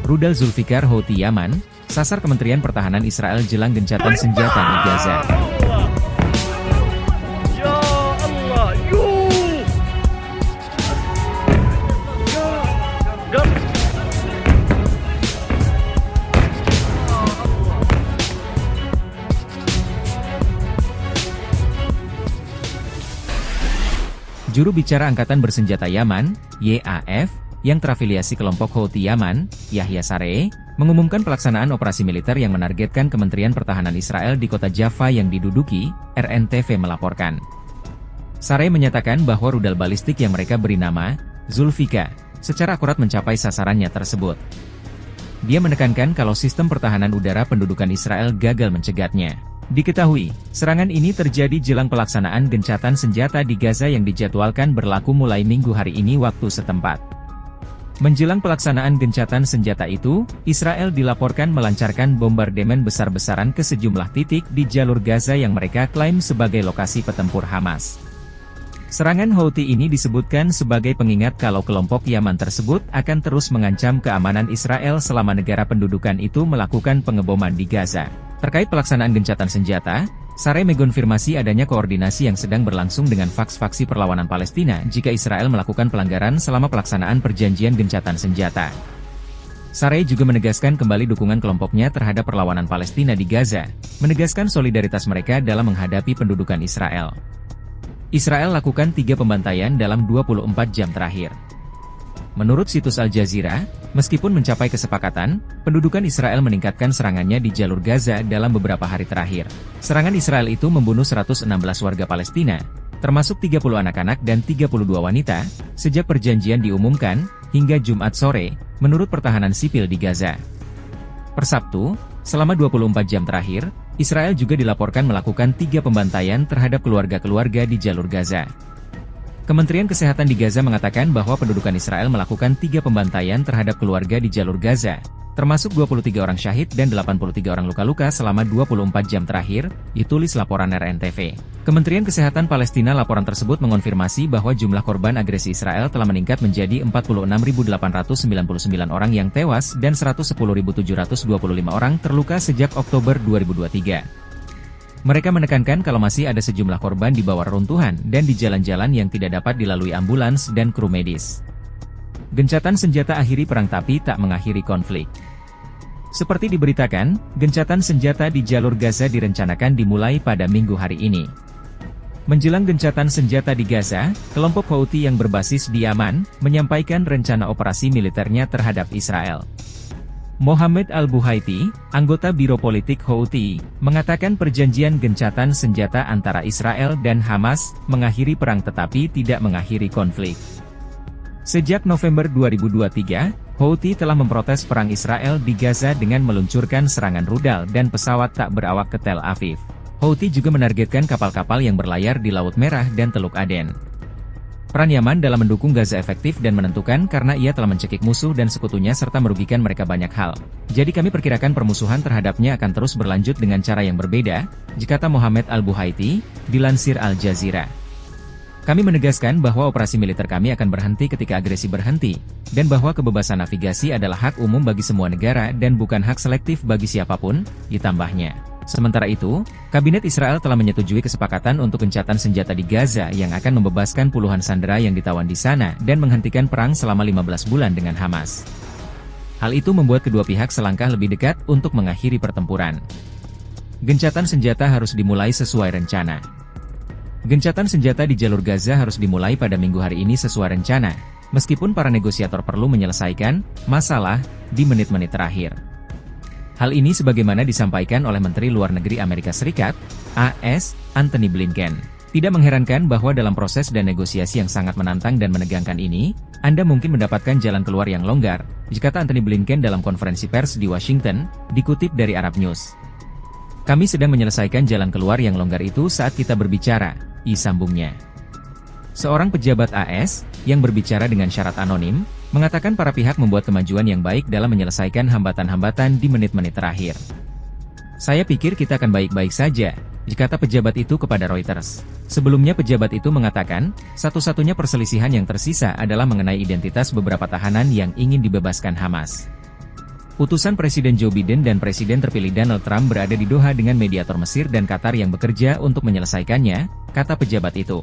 Rudal Zulfikar Houthi Yaman, sasar Kementerian Pertahanan Israel jelang gencatan senjata di Gaza. Ya Allah, Juru bicara Angkatan Bersenjata Yaman, YAF, yang terafiliasi kelompok Houthi Yaman, Yahya Saree, mengumumkan pelaksanaan operasi militer yang menargetkan Kementerian Pertahanan Israel di kota Jaffa yang diduduki, RNTV melaporkan. Saree menyatakan bahwa rudal balistik yang mereka beri nama, Zulfikar, secara akurat mencapai sasarannya tersebut. Dia menekankan kalau sistem pertahanan udara pendudukan Israel gagal mencegatnya. Diketahui, serangan ini terjadi jelang pelaksanaan gencatan senjata di Gaza yang dijadwalkan berlaku mulai Minggu hari ini waktu setempat. Menjelang pelaksanaan gencatan senjata itu, Israel dilaporkan melancarkan bombardemen besar-besaran ke sejumlah titik di jalur Gaza yang mereka klaim sebagai lokasi petempur Hamas. Serangan Houthi ini disebutkan sebagai pengingat kalau kelompok Yaman tersebut akan terus mengancam keamanan Israel selama negara pendudukan itu melakukan pengeboman di Gaza. Terkait pelaksanaan gencatan senjata, Saree mengonfirmasi adanya koordinasi yang sedang berlangsung dengan faksi perlawanan Palestina jika Israel melakukan pelanggaran selama pelaksanaan perjanjian gencatan senjata. Saree juga menegaskan kembali dukungan kelompoknya terhadap perlawanan Palestina di Gaza, menegaskan solidaritas mereka dalam menghadapi pendudukan Israel. Israel lakukan 3 pembantaian dalam 24 jam terakhir. Menurut situs Al Jazeera, meskipun mencapai kesepakatan, pendudukan Israel meningkatkan serangannya di jalur Gaza dalam beberapa hari terakhir. Serangan Israel itu membunuh 116 warga Palestina, termasuk 30 anak-anak dan 32 wanita, sejak perjanjian diumumkan, hingga Jumat sore, menurut pertahanan sipil di Gaza. Per Sabtu, selama 24 jam terakhir, Israel juga dilaporkan melakukan 3 pembantaian terhadap keluarga-keluarga di jalur Gaza. Kementerian Kesehatan di Gaza mengatakan bahwa pendudukan Israel melakukan 3 pembantaian terhadap keluarga di jalur Gaza, termasuk 23 orang syahid dan 83 orang luka-luka selama 24 jam terakhir, ditulis laporan RNTV. Kementerian Kesehatan Palestina laporan tersebut mengonfirmasi bahwa jumlah korban agresi Israel telah meningkat menjadi 46.899 orang yang tewas dan 110.725 orang terluka sejak Oktober 2023. Mereka menekankan kalau masih ada sejumlah korban di bawah runtuhan dan di jalan-jalan yang tidak dapat dilalui ambulans dan kru medis. Gencatan senjata akhiri perang tapi tak mengakhiri konflik. Seperti diberitakan, gencatan senjata di jalur Gaza direncanakan dimulai pada Minggu hari ini. Menjelang gencatan senjata di Gaza, kelompok Houthi yang berbasis di Yaman, menyampaikan rencana operasi militernya terhadap Israel. Mohammed Al-Buhaiti, anggota Biro Politik Houthi, mengatakan perjanjian gencatan senjata antara Israel dan Hamas mengakhiri perang tetapi tidak mengakhiri konflik. Sejak November 2023, Houthi telah memprotes perang Israel di Gaza dengan meluncurkan serangan rudal dan pesawat tak berawak ke Tel Aviv. Houthi juga menargetkan kapal-kapal yang berlayar di Laut Merah dan Teluk Aden. Peran Yaman dalam mendukung Gaza efektif dan menentukan karena ia telah mencekik musuh dan sekutunya serta merugikan mereka banyak hal. Jadi kami perkirakan permusuhan terhadapnya akan terus berlanjut dengan cara yang berbeda, kata Mohammed Al-Buhaiti, dilansir Al Jazeera. Kami menegaskan bahwa operasi militer kami akan berhenti ketika agresi berhenti, dan bahwa kebebasan navigasi adalah hak umum bagi semua negara dan bukan hak selektif bagi siapapun, ditambahnya. Sementara itu, Kabinet Israel telah menyetujui kesepakatan untuk gencatan senjata di Gaza yang akan membebaskan puluhan sandera yang ditawan di sana dan menghentikan perang selama 15 bulan dengan Hamas. Hal itu membuat kedua pihak selangkah lebih dekat untuk mengakhiri pertempuran. Gencatan senjata harus dimulai sesuai rencana. Gencatan senjata di jalur Gaza harus dimulai pada Minggu hari ini sesuai rencana, meskipun para negosiator perlu menyelesaikan masalah di menit-menit terakhir. Hal ini sebagaimana disampaikan oleh Menteri Luar Negeri Amerika Serikat, AS, Antony Blinken. Tidak mengherankan bahwa dalam proses dan negosiasi yang sangat menantang dan menegangkan ini, Anda mungkin mendapatkan jalan keluar yang longgar, kata Antony Blinken dalam konferensi pers di Washington, dikutip dari Arab News. Kami sedang menyelesaikan jalan keluar yang longgar itu saat kita berbicara, sambungnya. Seorang pejabat AS, yang berbicara dengan syarat anonim, mengatakan para pihak membuat kemajuan yang baik dalam menyelesaikan hambatan-hambatan di menit-menit terakhir. Saya pikir kita akan baik-baik saja, kata pejabat itu kepada Reuters. Sebelumnya pejabat itu mengatakan, satu-satunya perselisihan yang tersisa adalah mengenai identitas beberapa tahanan yang ingin dibebaskan Hamas. Utusan Presiden Joe Biden dan Presiden terpilih Donald Trump berada di Doha dengan mediator Mesir dan Qatar yang bekerja untuk menyelesaikannya, kata pejabat itu.